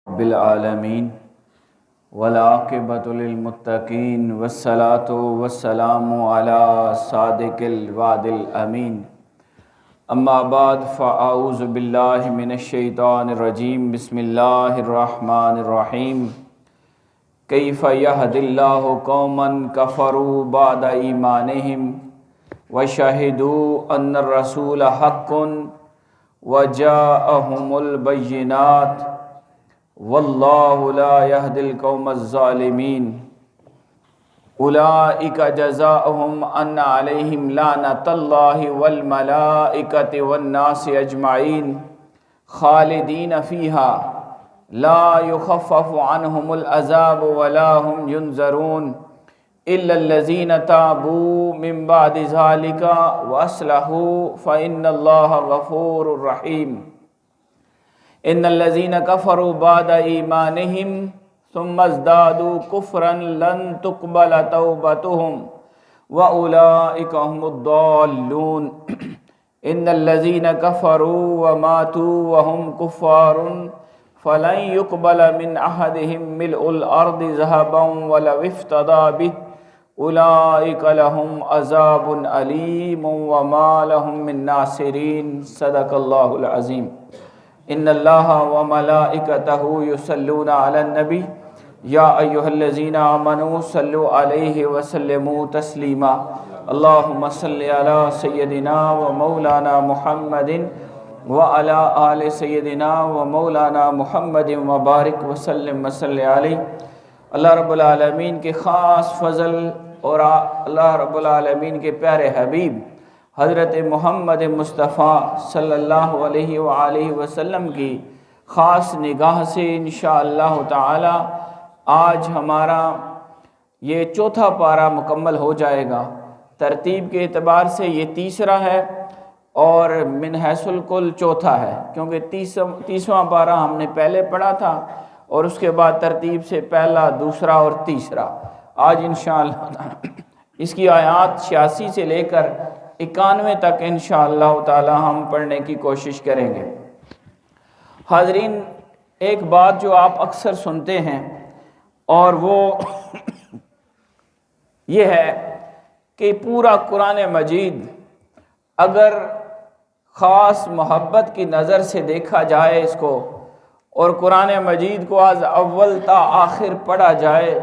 بالعالمین والعاقبۃ للمتقین والصلاۃ والسلام علی صادق الوعد الامین اما بعد فاعوذ باللہ من الشیطان الرجیم بسم اللہ الرحمن الرحیم کیف یہدی اللہ قوما کفروا بعد ایمانہم وشہدوا ان الرسول حق وجاءہم البینات واللہ لا یہدی القوم الظالمین اولئک جزاؤہم ان علیہم لعنۃ اللہ والملائکۃ والناس اجمعین خالدین فیہا لا یخفف عنہم العذاب ولا هم ینظرون الا الذین تابوا من بعد ذلک واصلحوا فإن اللہ غفور رحیم ان الذين كفروا بعد ایمانہم ثم ازدادوا كفرا لن تقبل توبتهم واولئک هم الضالون ان الذين كفروا وماتوا وهم كفار فلن يقبل من احدهم ملء الارض ذهبا ولو افتدى به اولئک لهم عذاب علیم وما لهم من ناصرین صدق اللہ العظیم ان اللہ وملائکتہ یصلون علی النبی یا ایہا الذین آمنوا صلوا علیہ وسلموا تسلیما اللہم صلی علی سیدنا و مولانا محمد وعلی آل سیدنا و مولانا محمد وبارک وسلم وصلی علیہ۔ اللہ رب العالمین کے خاص فضل اور اللہ رب العالمین کے پیارے حبیب حضرت محمد مصطفیٰ صلی اللہ علیہ وآلہ وسلم کی خاص نگاہ سے انشاءاللہ تعالی آج ہمارا یہ چوتھا پارہ مکمل ہو جائے گا۔ ترتیب کے اعتبار سے یہ تیسرا ہے اور من حیث الکل چوتھا ہے، کیونکہ تیسواں پارہ ہم نے پہلے پڑھا تھا اور اس کے بعد ترتیب سے پہلا، دوسرا اور تیسرا۔ آج انشاءاللہ اس کی آیات 86 سے لے کر 91 تک انشاءاللہ تعالی ہم پڑھنے کی کوشش کریں گے۔ حاضرین، ایک بات جو آپ اکثر سنتے ہیں اور وہ یہ ہے کہ پورا قرآن مجید اگر خاص محبت کی نظر سے دیکھا جائے اس کو، اور قرآن مجید کو از اول تا آخر پڑھا جائے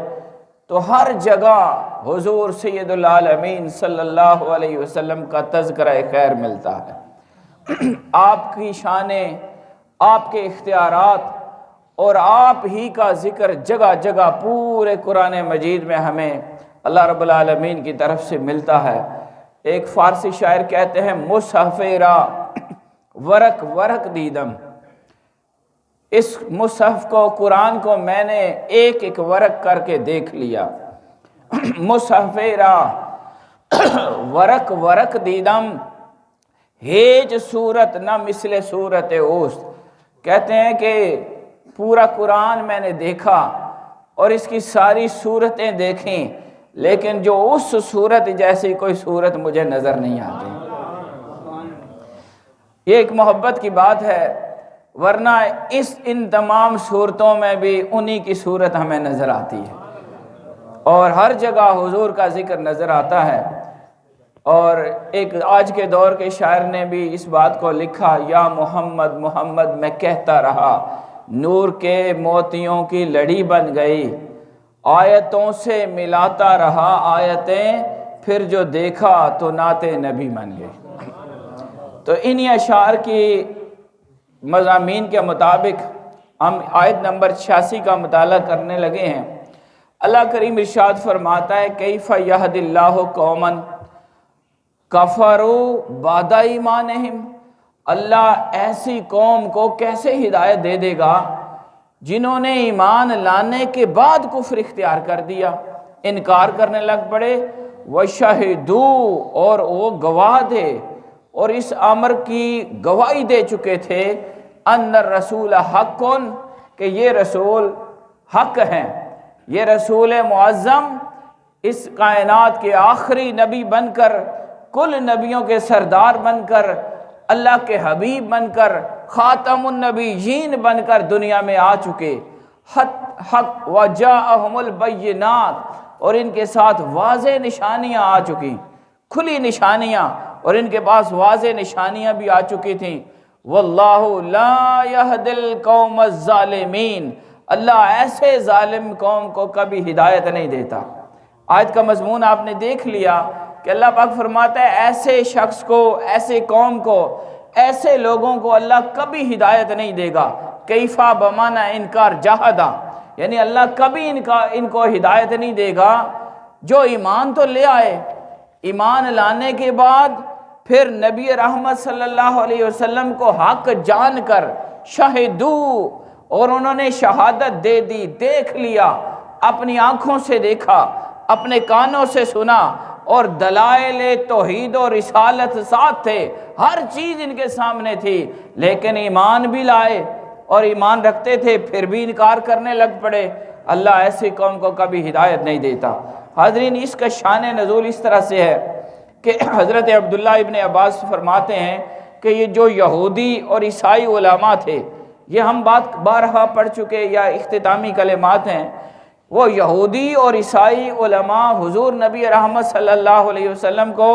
تو ہر جگہ حضور سید العالمین صلی اللہ علیہ وسلم کا تذکرہ خیر ملتا ہے۔ آپ کی شانیں، آپ کے اختیارات اور آپ ہی کا ذکر جگہ جگہ پورے قرآن مجید میں ہمیں اللہ رب العالمین کی طرف سے ملتا ہے۔ ایک فارسی شاعر کہتے ہیں مصحف را ورق ورق دیدم، اس مصحف کو، قرآن کو میں نے ایک ایک ورق کر کے دیکھ لیا۔ مصحف را ورق ورق دیدم ہیج صورت نہ مثل صورت اوست۔ کہتے ہیں کہ پورا قرآن میں نے دیکھا اور اس کی ساری صورتیں دیکھیں، لیکن جو اس صورت جیسی کوئی صورت مجھے نظر نہیں آتی۔ یہ ایک محبت کی بات ہے، ورنہ ان تمام صورتوں میں بھی انہی کی صورت ہمیں نظر آتی ہے اور ہر جگہ حضور کا ذکر نظر آتا ہے۔ اور ایک آج کے دور کے شاعر نے بھی اس بات کو لکھا، یا محمد محمد میں کہتا رہا، نور کے موتیوں کی لڑی بن گئی، آیتوں سے ملاتا رہا آیتیں، پھر جو دیکھا تو نعت نبی بن گئی۔ تو انہی اشعار کی مضامین کے مطابق ہم آیت نمبر 86 کا مطالعہ کرنے لگے ہیں۔ اللہ کریم ارشاد فرماتا ہے کیف یہدی اللہ قوما کفروا بعد ایمانہم، اللہ ایسی قوم کو کیسے ہدایت دے دے گا جنہوں نے ایمان لانے کے بعد کفر اختیار کر دیا، انکار کرنے لگ پڑے۔ وشہدوا، اور وہ گواہ دے اور اس امر کی گواہی دے چکے تھے، ان الرسول حق، کہ یہ رسول حق ہیں، یہ رسول معظم اس کائنات کے آخری نبی بن کر، کل نبیوں کے سردار بن کر، اللہ کے حبیب بن کر، خاتم النبیین بن کر دنیا میں آ چکے، حق وجاءہم البینات، اور ان کے ساتھ واضح نشانیاں آ چکی، کھلی نشانیاں، اور ان کے پاس واضح نشانیاں بھی آ چکی تھیں۔ واللہ لا یہدی القوم الظالمین، اللہ ایسے ظالم قوم کو کبھی ہدایت نہیں دیتا۔ آیت کا مضمون آپ نے دیکھ لیا کہ اللہ پاک فرماتا ہے ایسے شخص کو، ایسے قوم کو، ایسے لوگوں کو اللہ کبھی ہدایت نہیں دے گا۔ کیفا بمانا انکار، جہدا، یعنی اللہ کبھی ان کو ہدایت نہیں دے گا جو ایمان تو لے آئے، ایمان لانے کے بعد پھر نبی رحمت صلی اللہ علیہ وسلم کو حق جان کر شہدو، اور انہوں نے شہادت دے دی، دیکھ لیا، اپنی آنکھوں سے دیکھا، اپنے کانوں سے سنا، اور دلائل توحید و رسالت ساتھ تھے، ہر چیز ان کے سامنے تھی، لیکن ایمان بھی لائے اور ایمان رکھتے تھے، پھر بھی انکار کرنے لگ پڑے۔ اللہ ایسی قوم کو کبھی ہدایت نہیں دیتا۔ حاضرین، اس کا شان نزول اس طرح سے ہے کہ حضرت عبداللہ ابن عباس فرماتے ہیں کہ یہ جو یہودی اور عیسائی علماء تھے، یہ ہم بات بارہا پڑھ چکے یا اختتامی کلمات ہیں، وہ یہودی اور عیسائی علماء حضور نبی رحمت صلی اللہ علیہ وسلم کو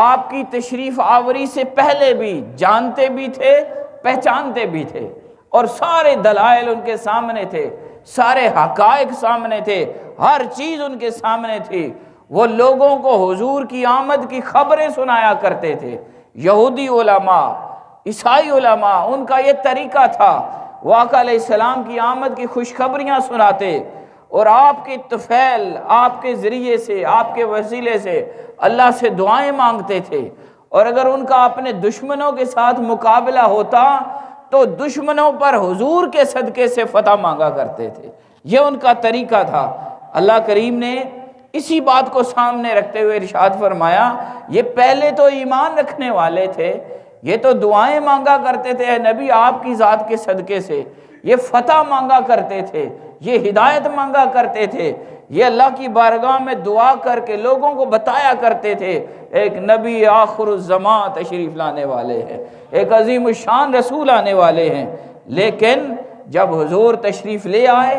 آپ کی تشریف آوری سے پہلے بھی جانتے بھی تھے، پہچانتے بھی تھے، اور سارے دلائل ان کے سامنے تھے، سارے حقائق سامنے تھے، ہر چیز ان کے سامنے تھی۔ وہ لوگوں کو حضور کی آمد کی خبریں سنایا کرتے تھے۔ یہودی علماء، عیسائی علماء، ان کا یہ طریقہ تھا، وہ آقا علیہ السلام کی آمد کی خوشخبریاں سناتے، اور آپ کے طفیل، آپ کے ذریعے سے، آپ کے وسیلے سے اللہ سے دعائیں مانگتے تھے، اور اگر ان کا اپنے دشمنوں کے ساتھ مقابلہ ہوتا تو دشمنوں پر حضور کے صدقے سے فتح مانگا کرتے تھے۔ یہ ان کا طریقہ تھا۔ اللہ کریم نے اسی بات کو سامنے رکھتے ہوئے ارشاد فرمایا، یہ پہلے تو ایمان رکھنے والے تھے، یہ تو دعائیں مانگا کرتے تھے، اے نبی آپ کی ذات کے صدقے سے یہ فتح مانگا کرتے تھے، یہ ہدایت مانگا کرتے تھے، یہ اللہ کی بارگاہ میں دعا کر کے لوگوں کو بتایا کرتے تھے ایک نبی آخر الزمان تشریف لانے والے ہیں، ایک عظیم الشان رسول آنے والے ہیں۔ لیکن جب حضور تشریف لے آئے،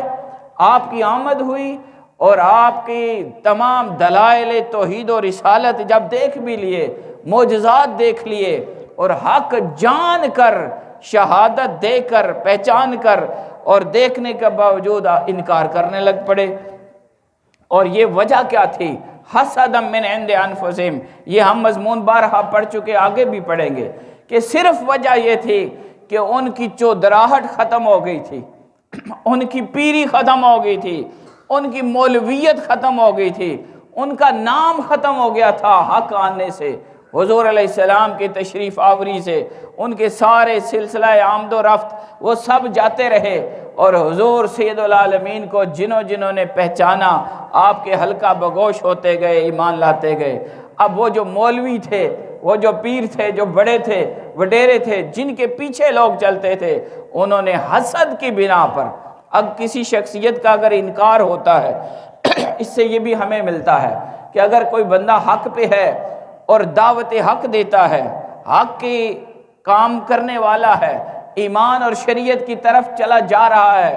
آپ کی آمد ہوئی، اور آپ کی تمام دلائل توحید و رسالت جب دیکھ بھی لیے، معجزات دیکھ لیے، اور حق جان کر، شہادت دے کر، پہچان کر، اور دیکھنے کے باوجود انکار کرنے لگ پڑے۔ اور یہ وجہ کیا تھی؟ حسدا من عند انفسہم، یہ ہم مضمون بارہا پڑھ چکے، آگے بھی پڑھیں گے، کہ صرف وجہ یہ تھی کہ ان کی چودراہٹ ختم ہو گئی تھی، ان کی پیری ختم ہو گئی تھی، ان کی مولویت ختم ہو گئی تھی، ان کا نام ختم ہو گیا تھا حق آنے سے، حضور علیہ السلام کی تشریف آوری سے، ان کے سارے سلسلہ آمد و رفت وہ سب جاتے رہے، اور حضور سید العالمین کو جنہوں نے پہچانا، آپ کے حلقہ بگوش ہوتے گئے، ایمان لاتے گئے۔ اب وہ جو مولوی تھے، وہ جو پیر تھے، جو بڑے تھے، وڈیرے تھے، جن کے پیچھے لوگ چلتے تھے، انہوں نے حسد کی بنا پر، اب کسی شخصیت کا اگر انکار ہوتا ہے، اس سے یہ بھی ہمیں ملتا ہے کہ اگر کوئی بندہ حق پہ ہے اور دعوت حق دیتا ہے، حق کی کام کرنے والا ہے، ایمان اور شریعت کی طرف چلا جا رہا ہے،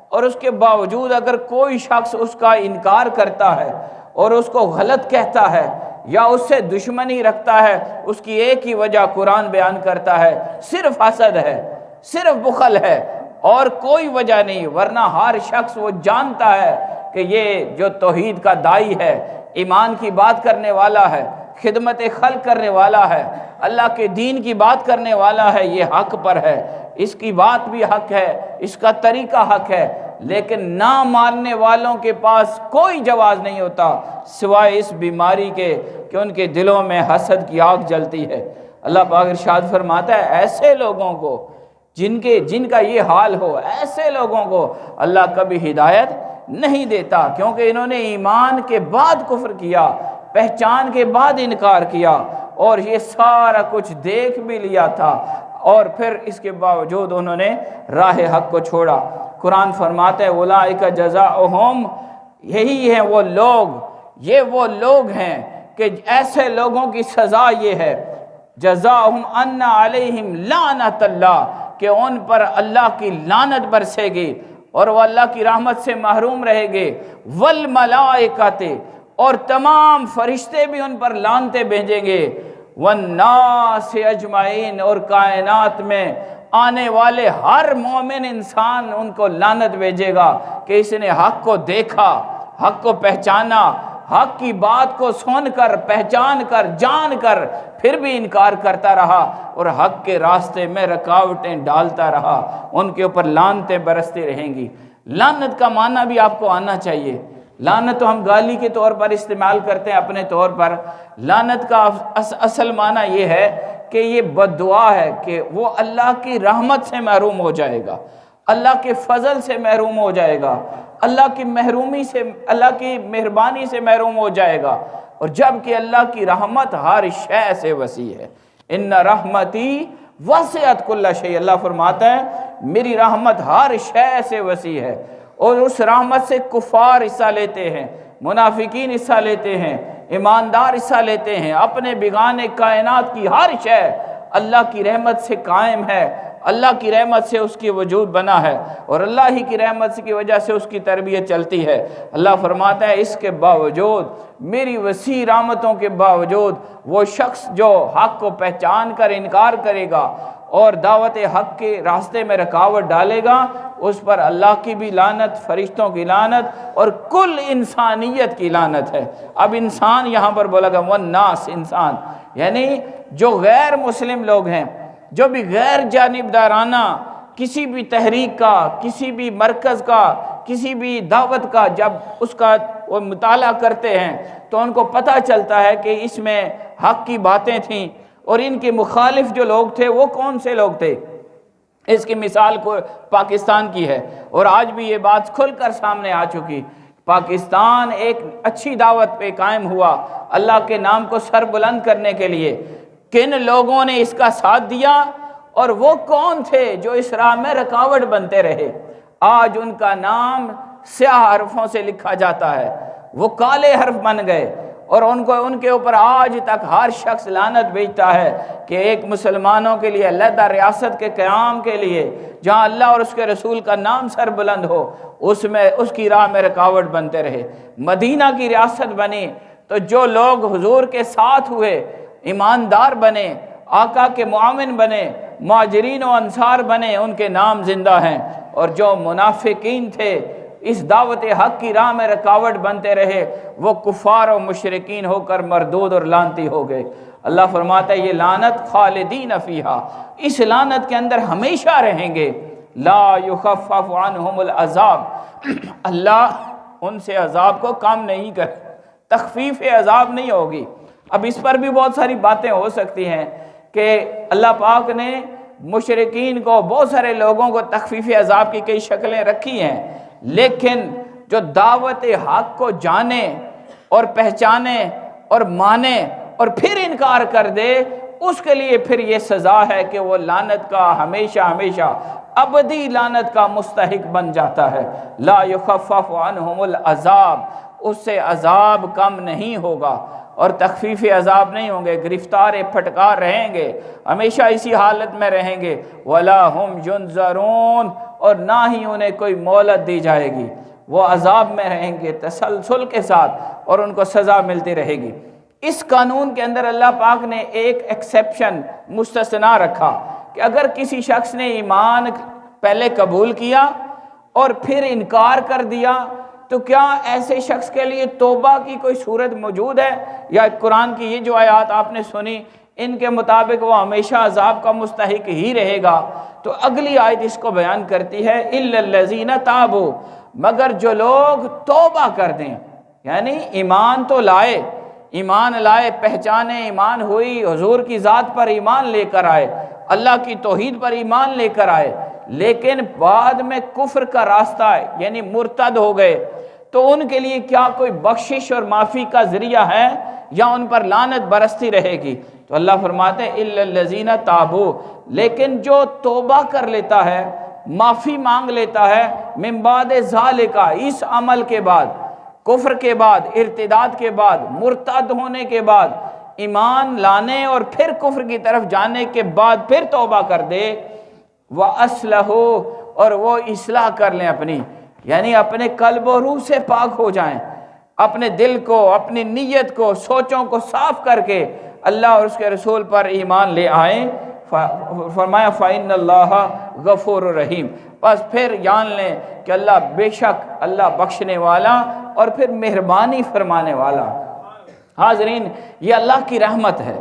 اور اس کے باوجود اگر کوئی شخص اس کا انکار کرتا ہے اور اس کو غلط کہتا ہے یا اس سے دشمنی رکھتا ہے، اس کی ایک ہی وجہ قرآن بیان کرتا ہے، صرف حسد ہے، صرف بخل ہے، اور کوئی وجہ نہیں، ورنہ ہر شخص وہ جانتا ہے کہ یہ جو توحید کا داعی ہے، ایمان کی بات کرنے والا ہے، خدمت خلق کرنے والا ہے، اللہ کے دین کی بات کرنے والا ہے، یہ حق پر ہے، اس کی بات بھی حق ہے، اس کا طریقہ حق ہے، لیکن نہ ماننے والوں کے پاس کوئی جواز نہیں ہوتا سوائے اس بیماری کے کہ ان کے دلوں میں حسد کی آگ جلتی ہے۔ اللہ پاک ارشاد فرماتا ہے ایسے لوگوں کو جن کا یہ حال ہو، ایسے لوگوں کو اللہ کبھی ہدایت نہیں دیتا، کیونکہ انہوں نے ایمان کے بعد کفر کیا، پہچان کے بعد انکار کیا، اور یہ سارا کچھ دیکھ بھی لیا تھا، اور پھر اس کے باوجود انہوں نے راہ حق کو چھوڑا۔ قرآن فرماتا ہے اولئک جزاؤہم، یہی ہیں وہ لوگ، یہ وہ لوگ ہیں کہ ایسے لوگوں کی سزا یہ ہے، جزاؤہم ان علیہم لعنت اللہ، کہ ان پر اللہ کی لعنت برسے گی، اور وہ اللہ کی رحمت سے محروم رہیں گے، والملائکۃ، اور تمام فرشتے بھی ان پر لعنتیں بھیجیں گے، والناس اجمعین، اور کائنات میں آنے والے ہر مومن انسان ان کو لعنت بھیجے گا کہ اس نے حق کو دیکھا، حق کو پہچانا، حق کی بات کو سن کر، پہچان کر، جان کر پھر بھی انکار کرتا رہا اور حق کے راستے میں رکاوٹیں ڈالتا رہا، ان کے اوپر لعنتیں برستی رہیں گی۔ لعنت کا معنی بھی آپ کو آنا چاہیے۔ لعنت تو ہم گالی کے طور پر استعمال کرتے ہیں اپنے طور پر، لعنت کا اصل معنی یہ ہے کہ یہ بد دعا ہے کہ وہ اللہ کی رحمت سے محروم ہو جائے گا، اللہ کے فضل سے محروم ہو جائے گا، اللہ کی محرومی سے، اللہ کی مہربانی سے محروم ہو جائے گا، اور جب کہ اللہ کی رحمت ہر شے سے وسیع ہے۔ ان رحمتی وسعت کل شیء، اللہ فرماتا ہے میری رحمت ہر شے سے وسیع ہے، اور اس رحمت سے کفار حصہ لیتے ہیں، منافقین حصہ لیتے ہیں، ایماندار حصہ لیتے ہیں، اپنے بگانے کائنات کی ہر شے اللہ کی رحمت سے قائم ہے، اللہ کی رحمت سے اس کی وجود بنا ہے، اور اللہ ہی کی رحمت کی وجہ سے اس کی تربیت چلتی ہے۔ اللہ فرماتا ہے اس کے باوجود، میری وسیع رحمتوں کے باوجود، وہ شخص جو حق کو پہچان کر انکار کرے گا اور دعوت حق کے راستے میں رکاوٹ ڈالے گا، اس پر اللہ کی بھی لعنت، فرشتوں کی لعنت، اور کل انسانیت کی لعنت ہے۔ اب انسان یہاں پر بولا گا، والناس، انسان، یعنی جو غیر مسلم لوگ ہیں، جو بھی غیر جانبدارانہ کسی بھی تحریک کا، کسی بھی مرکز کا، کسی بھی دعوت کا جب اس کا وہ مطالعہ کرتے ہیں تو ان کو پتہ چلتا ہے کہ اس میں حق کی باتیں تھیں، اور ان کے مخالف جو لوگ تھے وہ کون سے لوگ تھے۔ اس کی مثال کو پاکستان کی ہے، اور آج بھی یہ بات کھل کر سامنے آ چکی۔ پاکستان ایک اچھی دعوت پہ قائم ہوا اللہ کے نام کو سر بلند کرنے کے لیے، کن لوگوں نے اس کا ساتھ دیا اور وہ کون تھے جو اس راہ میں رکاوٹ بنتے رہے۔ آج ان کا نام سیاہ حرفوں سے لکھا جاتا ہے، وہ کالے حرف بن گئے، اور ان کے اوپر آج تک ہر شخص لعنت بھیجتا ہے کہ ایک مسلمانوں کے لیے علیحدہ ریاست کے قیام کے لیے جہاں اللہ اور اس کے رسول کا نام سر بلند ہو، اس کی راہ میں رکاوٹ بنتے رہے۔ مدینہ کی ریاست بنی تو جو لوگ حضور کے ساتھ ہوئے، ایماندار بنے، آقا کے معاون بنے، مہاجرین و انصار بنے، ان کے نام زندہ ہیں، اور جو منافقین تھے اس دعوت حق کی راہ میں رکاوٹ بنتے رہے، وہ کفار و مشرکین ہو کر مردود اور لعنتی ہو گئے۔ اللہ فرماتا ہے یہ لعنت خالدین فیہا، اس لعنت کے اندر ہمیشہ رہیں گے۔ لا یخفف عنہم العذاب، اللہ ان سے عذاب کو کم نہیں کر، تخفیف عذاب نہیں ہوگی۔ اب اس پر بھی بہت ساری باتیں ہو سکتی ہیں کہ اللہ پاک نے مشرکین کو، بہت سارے لوگوں کو تخفیف عذاب کی کئی شکلیں رکھی ہیں، لیکن جو دعوت حق کو جانے اور پہچانے اور مانے اور پھر انکار کر دے، اس کے لیے پھر یہ سزا ہے کہ وہ لعنت کا ہمیشہ ہمیشہ ابدی لعنت کا مستحق بن جاتا ہے۔ لا یخفف عنہم العذاب، اس سے عذاب کم نہیں ہوگا اور تخفیف عذاب نہیں ہوں گے، گرفتار پھٹکار رہیں گے، ہمیشہ اسی حالت میں رہیں گے۔ وَلَا هُمْ يُنظَرُونَ، اور نہ ہی انہیں کوئی مہلت دی جائے گی، وہ عذاب میں رہیں گے تسلسل کے ساتھ، اور ان کو سزا ملتی رہے گی۔ اس قانون کے اندر اللہ پاک نے ایک ایکسیپشن، مستثنا رکھا کہ اگر کسی شخص نے ایمان پہلے قبول کیا اور پھر انکار کر دیا تو کیا ایسے شخص کے لیے توبہ کی کوئی صورت موجود ہے؟ یا قرآن کی یہ جو آیات آپ نے سنی ان کے مطابق وہ ہمیشہ عذاب کا مستحق ہی رہے گا؟ تو اگلی آیت اس کو بیان کرتی ہے، اِلَّا الَّذِينَ تَابُوا، مگر جو لوگ توبہ کر دیں، یعنی ایمان تو لائے، ایمان لائے، پہچانے، ایمان ہوئی، حضور کی ذات پر ایمان لے کر آئے، اللہ کی توحید پر ایمان لے کر آئے، لیکن بعد میں کفر کا راستہ ہے یعنی مرتد ہو گئے، تو ان کے لیے کیا کوئی بخشش اور معافی کا ذریعہ ہے یا ان پر لعنت برستی رہے گی؟ تو اللہ فرماتے ہیں اِلَّا الَّذِينَ تَابُوا، لیکن جو توبہ کر لیتا ہے، معافی مانگ لیتا ہے، من بعد ذالک، اس عمل کے بعد، کفر کے بعد، ارتداد کے بعد، مرتد ہونے کے بعد، ایمان لانے اور پھر کفر کی طرف جانے کے بعد پھر توبہ کر دے، وَأَصْلَحُ، اور وہ اصلاح کر لیں اپنی، یعنی اپنے قلب و روح سے پاک ہو جائیں، اپنے دل کو، اپنی نیت کو، سوچوں کو صاف کر کے اللہ اور اس کے رسول پر ایمان لے آئیں۔ فرمایا فَإِنَّ اللَّهَ غَفُورٌ رحیم، بس پھر جان لیں کہ اللہ بے شک اللہ بخشنے والا اور پھر مہربانی فرمانے والا۔ حاضرین، یہ اللہ کی رحمت ہے،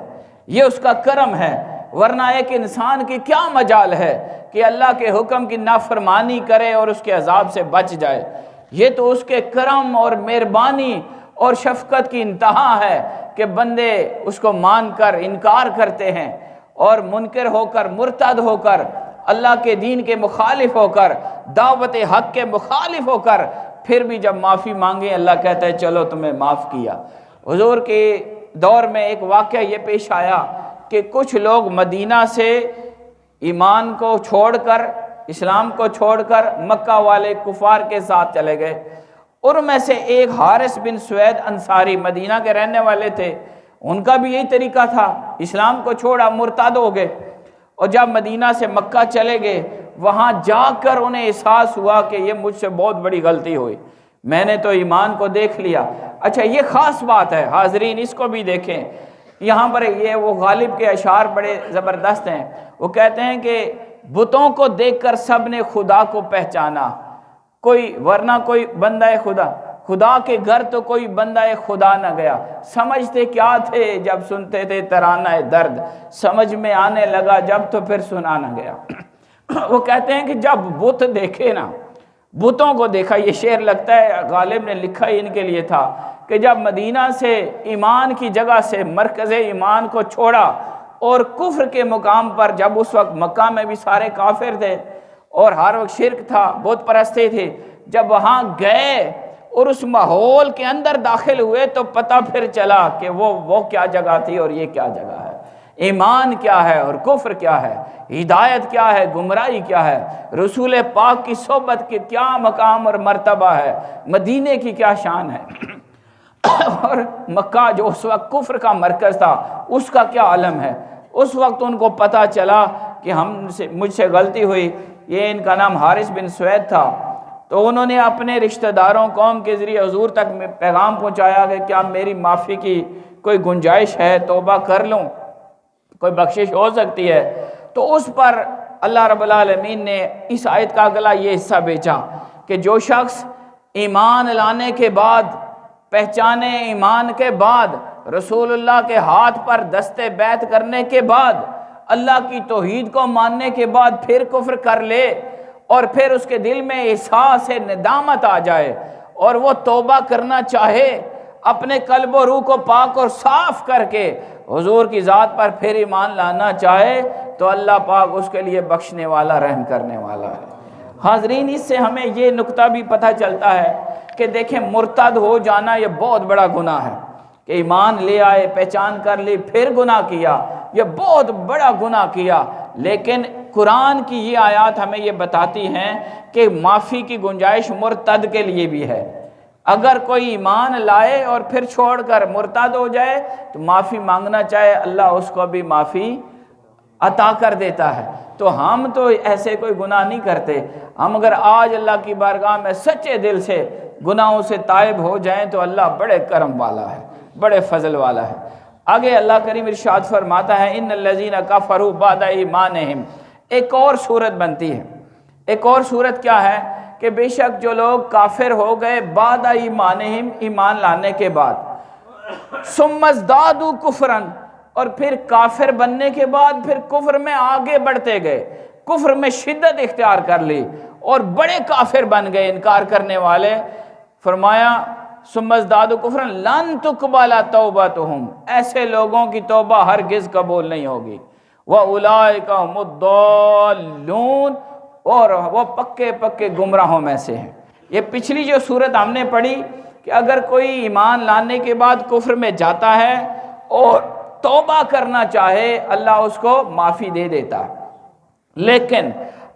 یہ اس کا کرم ہے، ورنہ ایک انسان کی کیا مجال ہے کہ اللہ کے حکم کی نافرمانی کرے اور اس کے عذاب سے بچ جائے۔ یہ تو اس کے کرم اور مہربانی اور شفقت کی انتہا ہے کہ بندے اس کو مان کر انکار کرتے ہیں اور منکر ہو کر، مرتد ہو کر، اللہ کے دین کے مخالف ہو کر، دعوت حق کے مخالف ہو کر، پھر بھی جب معافی مانگے اللہ کہتا ہے چلو تمہیں معاف کیا۔ حضور کے دور میں ایک واقعہ یہ پیش آیا کہ کچھ لوگ مدینہ سے ایمان کو چھوڑ کر، اسلام کو چھوڑ کر مکہ والے کفار کے ساتھ چلے گئے۔ ان میں سے ایک حارث بن سوید انصاری مدینہ کے رہنے والے تھے، ان کا بھی یہی طریقہ تھا، اسلام کو چھوڑا، مرتد ہو گئے، اور جب مدینہ سے مکہ چلے گئے وہاں جا کر انہیں احساس ہوا کہ یہ مجھ سے بہت بڑی غلطی ہوئی، میں نے تو ایمان کو دیکھ لیا۔ اچھا یہ خاص بات ہے حاضرین، اس کو بھی دیکھیں، یہاں پر یہ وہ غالب کے اشعار بڑے زبردست ہیں۔ وہ کہتے ہیں کہ بتوں کو دیکھ کر سب نے خدا کو پہچانا، ورنہ کوئی بندہ خدا کے گھر تو کوئی بندہ خدا نہ گیا، سمجھتے کیا تھے جب سنتے تھے ترانہ درد، سمجھ میں آنے لگا جب تو پھر سنانا گیا۔ وہ کہتے ہیں کہ جب بت دیکھے نا، بتوں کو دیکھا، یہ شعر لگتا ہے غالب نے لکھا ہی ان کے لیے تھا، کہ جب مدینہ سے ایمان کی جگہ سے مرکز ایمان کو چھوڑا اور کفر کے مقام پر، جب اس وقت مکہ میں بھی سارے کافر تھے اور ہر وقت شرک تھا، بت پرستی تھی، جب وہاں گئے اور اس ماحول کے اندر داخل ہوئے تو پتہ پھر چلا کہ وہ کیا جگہ تھی اور یہ کیا جگہ ہے، ایمان کیا ہے اور کفر کیا ہے، ہدایت کیا ہے، گمراہی کیا ہے، رسول پاک کی صحبت کے کیا مقام اور مرتبہ ہے، مدینے کی کیا شان ہے، اور مکہ جو اس وقت کفر کا مرکز تھا اس کا کیا عالم ہے۔ اس وقت ان کو پتہ چلا کہ مجھ سے غلطی ہوئی۔ یہ ان کا نام حارث بن سوید تھا، تو انہوں نے اپنے رشتہ داروں، قوم کے ذریعے حضور تک پیغام پہنچایا کہ کیا میری معافی کی کوئی گنجائش ہے، توبہ کر لوں، کوئی بخشش ہو سکتی ہے۔ تو اس پر اللہ رب العالمین نے اس آیت کا اگلا یہ حصہ بھیجا کہ جو شخص ایمان لانے کے بعد، پہچانے ایمان کے بعد، رسول اللہ کے ہاتھ پر دست بیعت کرنے کے بعد، اللہ کی توحید کو ماننے کے بعد پھر کفر کر لے اور پھر اس کے دل میں احساس ندامت آ جائے اور وہ توبہ کرنا چاہے، اپنے قلب و روح کو پاک اور صاف کر کے حضور کی ذات پر پھر ایمان لانا چاہے، تو اللہ پاک اس کے لیے بخشنے والا، رحم کرنے والا ہے۔ حاضرین، اس سے ہمیں یہ نقطہ بھی پتہ چلتا ہے کہ دیکھیں مرتد ہو جانا یہ بہت بڑا گناہ ہے، کہ ایمان لے آئے، پہچان کر لی، پھر گناہ کیا، یہ بہت بڑا گناہ کیا۔ لیکن قرآن کی یہ آیات ہمیں یہ بتاتی ہیں کہ معافی کی گنجائش مرتد کے لیے بھی ہے۔ اگر کوئی ایمان لائے اور پھر چھوڑ کر مرتد ہو جائے تو معافی مانگنا چاہے، اللہ اس کو بھی معافی عطا کر دیتا ہے۔ تو ہم تو ایسے کوئی گناہ نہیں کرتے، ہم اگر آج اللہ کی بارگاہ میں سچے دل سے گناہوں سے تائب ہو جائیں تو اللہ بڑے کرم والا ہے، بڑے فضل والا ہے۔ آگے اللہ کریم ارشاد فرماتا ہے ان الذین کفروا بعد ایمانہم، ایک اور صورت بنتی ہے۔ ایک اور صورت کیا ہے کہ بے شک جو لوگ کافر ہو گئے بعد ایمانہم، ایمان لانے کے بعد، ثم ازدادوا کفرا، اور پھر کافر بننے کے بعد پھر کفر میں آگے بڑھتے گئے، کفر میں شدت اختیار کر لی اور بڑے کافر بن گئے، انکار کرنے والے۔ فرمایا ثم ازدادوا کفرا لن تقبل توبتہم، ایسے لوگوں کی توبہ ہرگز قبول نہیں ہوگی، وَأُولَئِكَ هُمُ الضَّالُّونَ، اور وہ پکے پکے گمراہوں میں سے ہیں۔ یہ پچھلی جو صورت ہم نے پڑھی کہ اگر کوئی ایمان لانے کے بعد کفر میں جاتا ہے اور توبہ کرنا چاہے اللہ اس کو معافی دے دیتا ہے، لیکن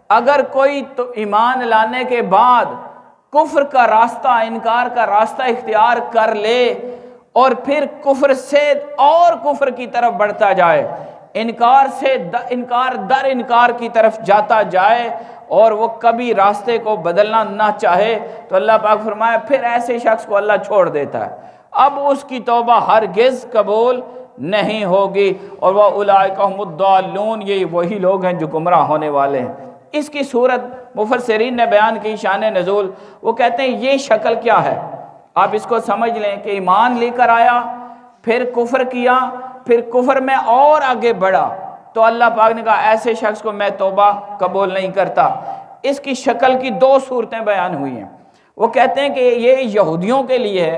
اگر کوئی تو ایمان لانے کے بعد کفر کا راستہ، انکار کا راستہ اختیار کر لے اور پھر کفر سے اور کفر کی طرف بڑھتا جائے، انکار سے انکار در انکار کی طرف جاتا جائے اور وہ کبھی راستے کو بدلنا نہ چاہے تو اللہ پاک فرمایا پھر ایسے شخص کو اللہ چھوڑ دیتا ہے، اب اس کی توبہ ہرگز قبول نہیں ہوگی۔ اور وہ اولئک هم الضالون، یہ وہی لوگ ہیں جو گمراہ ہونے والے ہیں۔ اس کی صورت مفسرین نے بیان کی شان نزول، وہ کہتے ہیں یہ شکل کیا ہے، آپ اس کو سمجھ لیں کہ ایمان لے کر آیا، پھر کفر کیا، پھر کفر میں اور آگے بڑھا، تو اللہ پاک نے کہا ایسے شخص کو میں توبہ قبول نہیں کرتا۔ اس کی شکل کی دو صورتیں بیان ہوئی ہیں۔ وہ کہتے ہیں کہ یہ یہودیوں کے لیے ہے۔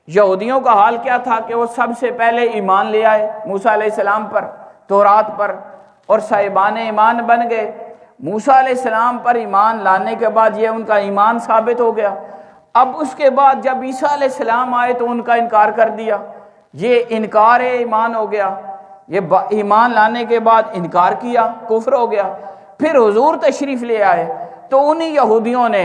یہودیوں کا حال کیا تھا کہ وہ سب سے پہلے ایمان لے آئے موسیٰ علیہ السلام پر، تورات پر، اور صاحبان ایمان بن گئے۔ موسیٰ علیہ السلام پر ایمان لانے کے بعد یہ ان کا ایمان ثابت ہو گیا۔ اب اس کے بعد جب عیسیٰ علیہ السلام آئے تو ان کا انکار کر دیا، یہ انکار ایمان ہو گیا۔ یہ ایمان لانے کے بعد انکار کیا، کفر ہو گیا۔ پھر حضور تشریف لے آئے تو انہی یہودیوں نے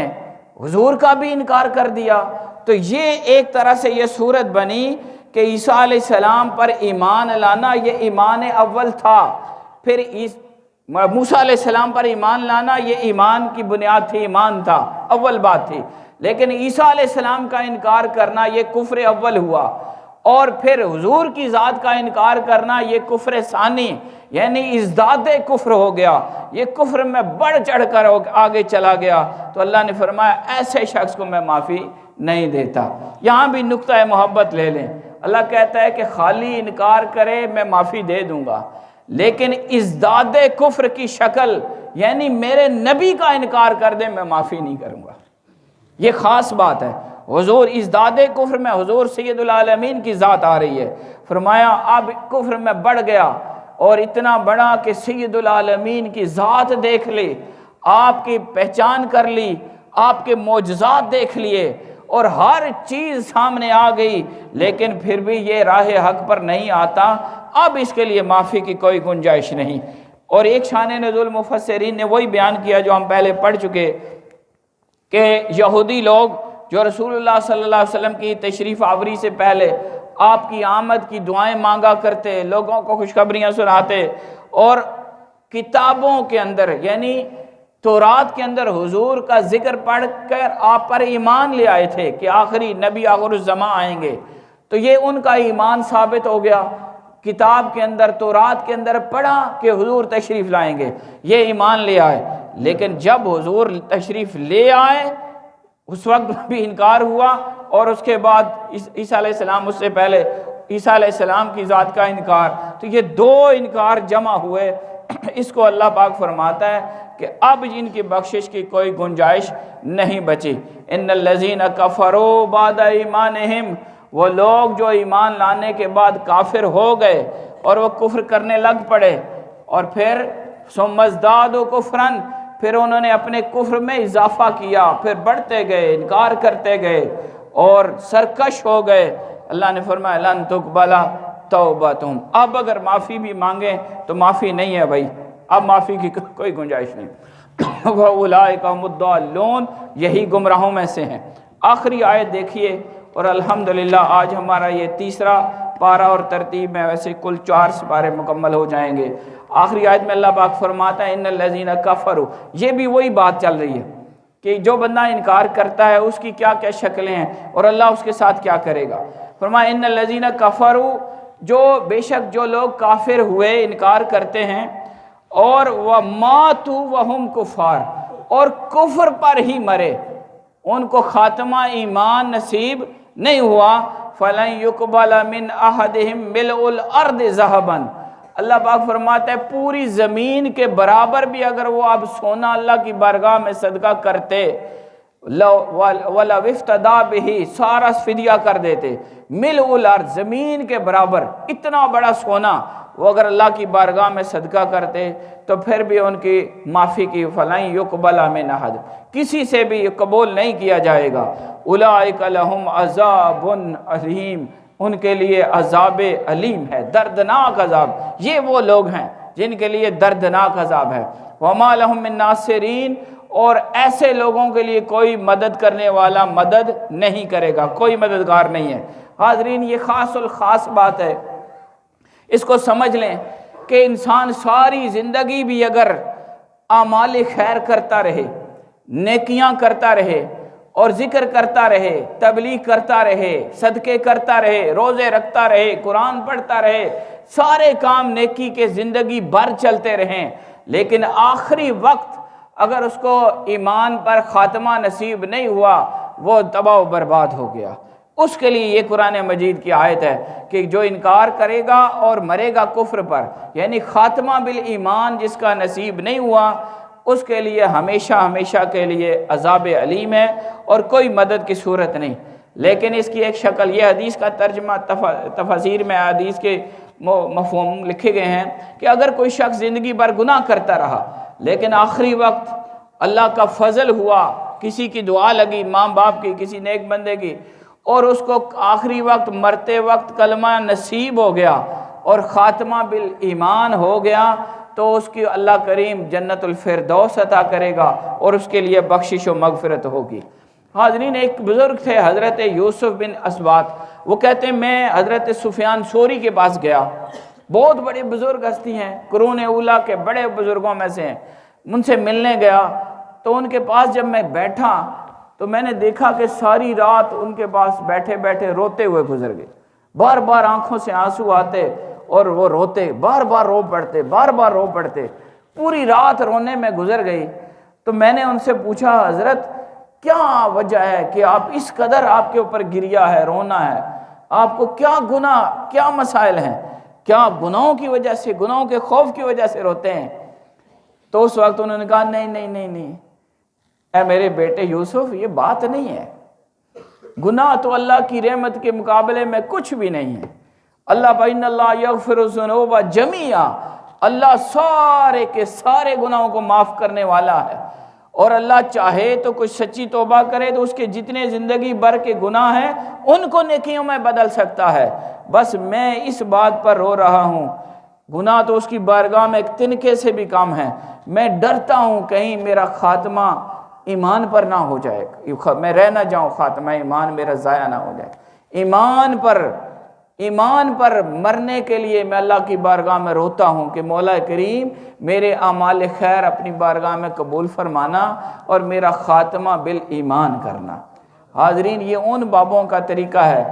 حضور کا بھی انکار کر دیا۔ تو یہ ایک طرح سے یہ صورت بنی کہ عیسیٰ علیہ السلام پر ایمان لانا یہ ایمان اول تھا، پھر موسیٰ علیہ السلام پر ایمان لانا یہ ایمان کی بنیاد تھی، ایمان تھا، اول بات تھی۔ لیکن عیسیٰ علیہ السلام کا انکار کرنا یہ کفر اول ہوا، اور پھر حضور کی ذات کا انکار کرنا یہ کفر ثانی، یعنی ازداد کفر ہو گیا، یہ کفر میں بڑھ چڑھ کر آگے چلا گیا۔ تو اللہ نے فرمایا ایسے شخص کو میں معافی نہیں دیتا۔ یہاں بھی نقطہ محبت لے لیں، اللہ کہتا ہے کہ خالی انکار کرے میں معافی دے دوں گا، لیکن ازداد کفر کی شکل یعنی میرے نبی کا انکار کر دے میں معافی نہیں کروں گا۔ یہ خاص بات ہے۔ حضور ازداد کفر میں حضور سید العالمین کی ذات آ رہی ہے، فرمایا اب کفر میں بڑھ گیا اور اتنا بڑا کہ سید العالمین کی ذات دیکھ لی، آپ کی پہچان کر لی، آپ کے معجزات دیکھ لیے اور ہر چیز سامنے آ گئی، لیکن پھر بھی یہ راہ حق پر نہیں آتا، اب اس کے لیے معافی کی کوئی گنجائش نہیں۔ اور ایک شان نزول مفسرین نے وہی بیان کیا جو ہم پہلے پڑھ چکے کہ یہودی لوگ جو رسول اللہ صلی اللہ علیہ وسلم کی تشریف آوری سے پہلے آپ کی آمد کی دعائیں مانگا کرتے، لوگوں کو خوشخبریاں سناتے، اور کتابوں کے اندر یعنی تورات کے اندر حضور کا ذکر پڑھ کر آپ پر ایمان لے آئے تھے کہ آخری نبی آخر الزمان آئیں گے، تو یہ ان کا ایمان ثابت ہو گیا۔ کتاب کے اندر تورات کے اندر پڑھا کہ حضور تشریف لائیں گے، یہ ایمان لے آئے، لیکن جب حضور تشریف لے آئے اس وقت بھی انکار ہوا، اور اس کے بعد عیسیٰ علیہ السلام، اس سے پہلے عیسیٰ علیہ السلام کی ذات کا انکار، تو یہ دو انکار جمع ہوئے۔ اس کو اللہ پاک فرماتا ہے کہ اب ان کی بخشش کی کوئی گنجائش نہیں بچی۔ ان الذین کفروا بعد ایمانہم، وہ لوگ جو ایمان لانے کے بعد کافر ہو گئے اور وہ کفر کرنے لگ پڑے، اور پھر ثم ازدادوا کفرا، پھر انہوں نے اپنے کفر میں اضافہ کیا، پھر بڑھتے گئے، انکار کرتے گئے اور سرکش ہو گئے، اللہ نے فرمایا لن تقبل توبتہم، اب اگر معافی بھی مانگیں تو معافی نہیں ہے بھائی، اب معافی کی کوئی گنجائش نہیں۔ وَأُولَئِكَ هُمُ الضَّالُّونَ، یہی گمراہوں میں سے ہیں۔ آخری آیت دیکھیے، اور الحمدللہ آج ہمارا یہ تیسرا پارہ اور ترتیب میں ویسے کل 4 سپارے مکمل ہو جائیں گے۔ آخری آیت میں اللہ پاک فرماتا ہے ان الذین کفروا، یہ بھی وہی بات چل رہی ہے کہ جو بندہ انکار کرتا ہے اس کی کیا کیا شکلیں ہیں اور اللہ اس کے ساتھ کیا کرے گا۔ فرمایا ان الذین کفروا، جو بے شک جو لوگ کافر ہوئے، انکار کرتے ہیں، اور وَمَاتُوا وَهُمْ كُفَّارٌ، اور کفر پر ہی مرے، ان کو خاتمہ ایمان نصیب نہیں ہوا، فَلَن يُقْبَلَ مِنْ أَحَدِهِمْ مِلْءُ الْأَرْضِ ذَهَبًا، اللہ پاک فرماتا ہے پوری زمین کے برابر بھی اگر وہ اب سونا اللہ کی بارگاہ میں صدقہ کرتے، وَلَوْ افْتَدَىٰ بِهِ، سارا فدیہ کر دیتے، مِلْءُ الْأَرْضِ، زمین کے برابر اتنا بڑا سونا وہ اگر اللہ کی بارگاہ میں صدقہ کرتے تو پھر بھی ان کی معافی کی فَلَن يُقْبَلَ مِنْ أَحَدٍ، کسی سے بھی قبول نہیں کیا جائے گا۔ أُولَٰئِكَ لَهُمْ عَذَابٌ عَلِيمٌ، ان کے لیے عذاب علیم ہے، دردناک عذاب، یہ وہ لوگ ہیں جن کے لیے دردناک عذاب ہے۔ وَمَا لَهُم مِّن نَاصِرِينَ، اور ایسے لوگوں کے لیے کوئی مدد کرنے والا مدد نہیں کرے گا، کوئی مددگار نہیں ہے۔ حاضرین، یہ خاص الخاص بات ہے، اس کو سمجھ لیں کہ انسان ساری زندگی بھی اگر اعمال خیر کرتا رہے، نیکیاں کرتا رہے اور ذکر کرتا رہے، تبلیغ کرتا رہے، صدقے کرتا رہے، روزے رکھتا رہے، قرآن پڑھتا رہے، سارے کام نیکی کے زندگی بھر چلتے رہیں، لیکن آخری وقت اگر اس کو ایمان پر خاتمہ نصیب نہیں ہوا، وہ تباہ و برباد ہو گیا۔ اس کے لیے یہ قرآن مجید کی آیت ہے کہ جو انکار کرے گا اور مرے گا کفر پر، یعنی خاتمہ بالایمان جس کا نصیب نہیں ہوا، اس کے لیے ہمیشہ ہمیشہ کے لیے عذاب علیم ہے اور کوئی مدد کی صورت نہیں۔ لیکن اس کی ایک شکل، یہ حدیث کا ترجمہ تفاسیر میں حدیث کے مفہوم لکھے گئے ہیں کہ اگر کوئی شخص زندگی بھر گناہ کرتا رہا لیکن آخری وقت اللہ کا فضل ہوا، کسی کی دعا لگی، ماں باپ کی، کسی نیک بندے کی، اور اس کو آخری وقت مرتے وقت کلمہ نصیب ہو گیا اور خاتمہ بالایمان ہو گیا، تو اس کی اللہ کریم جنت الفردوس عطا کرے گا اور اس کے لیے بخشش و مغفرت ہوگی۔ حاضرین، ایک بزرگ تھے حضرت یوسف بن اسبات، وہ کہتے ہیں میں حضرت سفیان ثوری کے پاس گیا، بہت بڑے بزرگ ہستی ہیں، قرون اولیٰ کے بڑے بزرگوں میں سے ہیں، ان سے ملنے گیا تو ان کے پاس جب میں بیٹھا تو میں نے دیکھا کہ ساری رات ان کے پاس بیٹھے بیٹھے روتے ہوئے گزر گئے، بار بار آنکھوں سے آنسو آتے اور وہ روتے، بار بار رو پڑتے، بار بار رو پڑتے، پوری رات رونے میں گزر گئی۔ تو میں نے ان سے پوچھا حضرت کیا وجہ ہے کہ آپ اس قدر آپ کے اوپر گریا ہے، رونا ہے، آپ کو کیا گناہ، کیا مسائل ہیں، کیا گناہوں کی وجہ سے، گناہوں کے خوف کی وجہ سے روتے ہیں؟ تو اس وقت انہوں نے کہا نہیں نہیں نہیں نہیں، اے میرے بیٹے یوسف، یہ بات نہیں ہے، گناہ تو اللہ کی رحمت کے مقابلے میں کچھ بھی نہیں ہے۔ اللہ فإن اللہ یغفر الذنوب جمیعا، اللہ سارے کے سارے گناہوں کو معاف کرنے والا ہے، اور اللہ چاہے تو کوئی سچی توبہ کرے تو اس کے جتنے زندگی بھر کے گناہ ہیں ان کو نیکیوں میں بدل سکتا ہے۔ بس میں اس بات پر رو رہا ہوں، گناہ تو اس کی بارگاہ میں ایک تنکے سے بھی کم ہے، میں ڈرتا ہوں کہیں میرا خاتمہ ایمان پر نہ ہو جائے، میں رہ نہ جاؤں، خاتمہ ایمان میرا ضائع نہ ہو جائے۔ ایمان پر مرنے کے لیے میں اللہ کی بارگاہ میں روتا ہوں کہ مولا کریم میرے اعمال خیر اپنی بارگاہ میں قبول فرمانا اور میرا خاتمہ بالایمان کرنا۔ حاضرین، یہ ان بابوں کا طریقہ ہے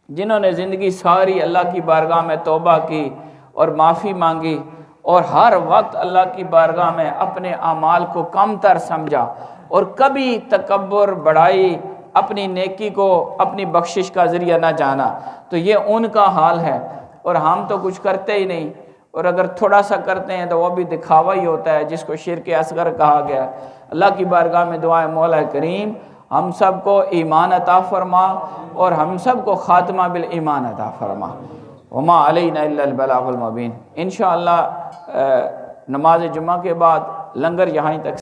جنہوں نے زندگی ساری اللہ کی بارگاہ میں توبہ کی اور معافی مانگی اور ہر وقت اللہ کی بارگاہ میں اپنے اعمال کو کم تر سمجھا اور کبھی تکبر، بڑائی، اپنی نیکی کو اپنی بخشش کا ذریعہ نہ جانا۔ تو یہ ان کا حال ہے، اور ہم تو کچھ کرتے ہی نہیں، اور اگر تھوڑا سا کرتے ہیں تو وہ بھی دکھاوا ہی ہوتا ہے، جس کو شرک اصغر کہا گیا۔ اللہ کی بارگاہ میں دعائیں مولا کریم ہم سب کو ایمان عطا فرما اور ہم سب کو خاتمہ بالایمان عطا فرما۔ وما علینا الا البلاغ المبین۔ انشاءاللہ نماز جمعہ کے بعد لنگر یہاں تک